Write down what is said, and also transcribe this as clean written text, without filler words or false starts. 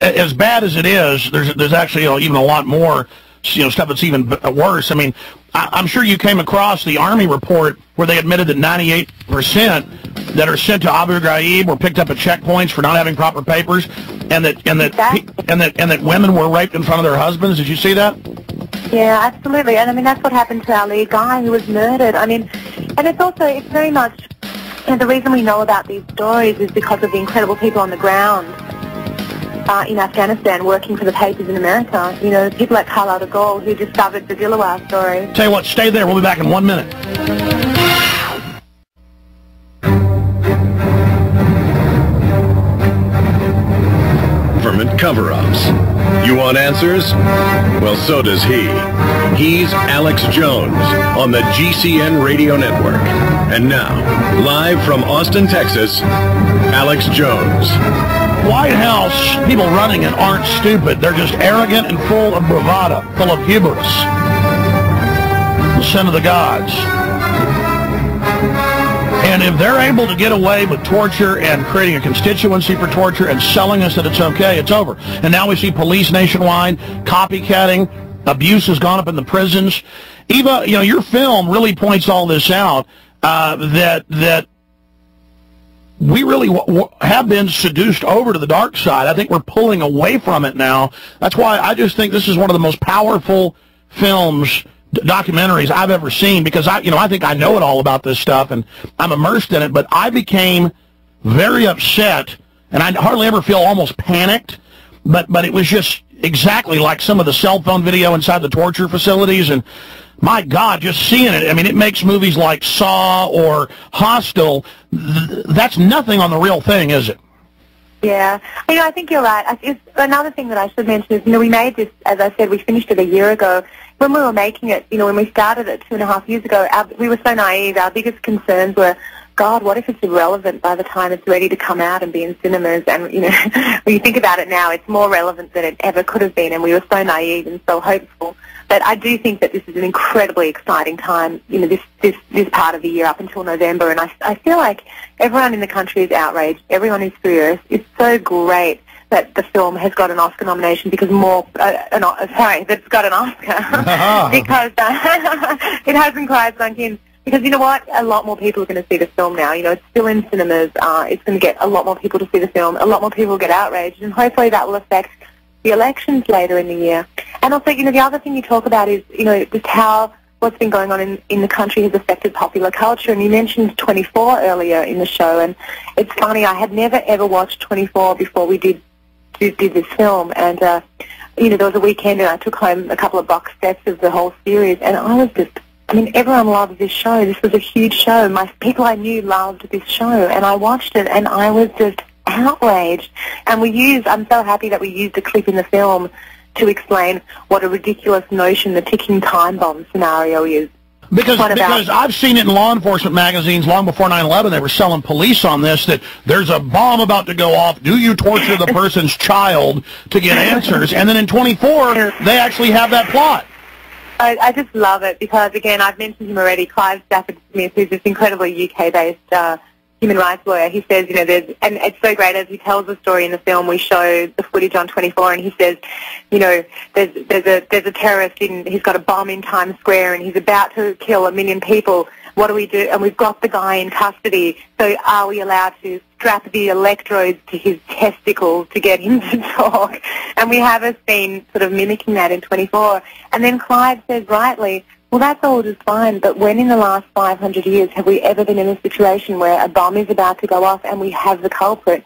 as bad as it is, there's actually even a lot more stuff that's even worse. I mean, I'm sure you came across the Army report where they admitted that 98% that are sent to Abu Ghraib were picked up at checkpoints for not having proper papers, and that women were raped in front of their husbands. Did you see that? Yeah, absolutely. And I mean, that's what happened to our lead guy who was murdered. I mean, and it's very much, and the reason we know about these stories is because of the incredible people on the ground in Afghanistan working for the papers in America. You know, people like Carl de Gaulle who discovered the Dilawar story. Tell you what, stay there. We'll be back in 1 minute. Government cover-ups. You want answers? Well, so does he. He's Alex Jones on the GCN Radio Network. And now, live from Austin, Texas, Alex Jones. White House people running it aren't stupid. They're just arrogant and full of bravado, full of hubris. The sin of the gods. And if they're able to get away with torture and creating a constituency for torture and selling us that it's okay, it's over. And now we see police nationwide copycatting. Abuse has gone up in the prisons. Eva, your film really points all this out, that we really have been seduced over to the dark side. I think we're pulling away from it now. That's why I just think this is one of the most powerful films, documentaries I've ever seen, because I think I know it all about this stuff and I'm immersed in it, but I became very upset, and I hardly ever feel almost panicked, but it was just exactly like some of the cell phone video inside the torture facilities, and my God, just seeing it, I mean, it makes movies like Saw or Hostel, that's nothing on the real thing, is it? Yeah, I think you're right. Another thing that I should mention is, we made this, as I said, we finished it a year ago. When we were making it, when we started it 2.5 years ago, we were so naive. Our biggest concerns were, God, what if it's irrelevant by the time it's ready to come out and be in cinemas? And, when you think about it now, it's more relevant than it ever could have been, and we were so naive and so hopeful. But I do think that this is an incredibly exciting time, this part of the year up until November, and I feel like everyone in the country is outraged. Everyone is furious. It's so great that the film has got an Oscar nomination, because that's got an Oscar because it hasn't quite sunk in. Because you know what? A lot more people are going to see the film now. It's still in cinemas. It's going to get a lot more people to see the film. A lot more people will get outraged, and hopefully that will affect the elections later in the year. And also, the other thing you talk about is, just how what's been going on in the country has affected popular culture. And you mentioned 24 earlier in the show, and it's funny, I had never ever watched 24 before we did this film, and there was a weekend and I took home a couple of box sets of the whole series, and I was just, everyone loves this show. This was a huge show. People I knew loved this show, and I watched it, and I was just outraged. And I'm so happy that we used a clip in the film to explain what a ridiculous notion the ticking time bomb scenario is. Because I've seen it in law enforcement magazines long before 9/11. They were selling police on this, that there's a bomb about to go off. Do you torture the person's child to get answers? And then in 24, they actually have that plot. I just love it because, again, I've mentioned him already, Clive Stafford-Smith, who's this incredibly UK-based human rights lawyer. He says, and it's so great, as he tells the story in the film, we show the footage on 24, and he says, there's a terrorist he's got a bomb in Times Square, and he's about to kill 1 million people. What do we do? And we've got the guy in custody, so are we allowed to strap the electrodes to his testicles to get him to talk? And we have a scene sort of mimicking that in 24. And then Clive says rightly, well, that's all just fine, but when in the last 500 years have we ever been in a situation where a bomb is about to go off and we have the culprit?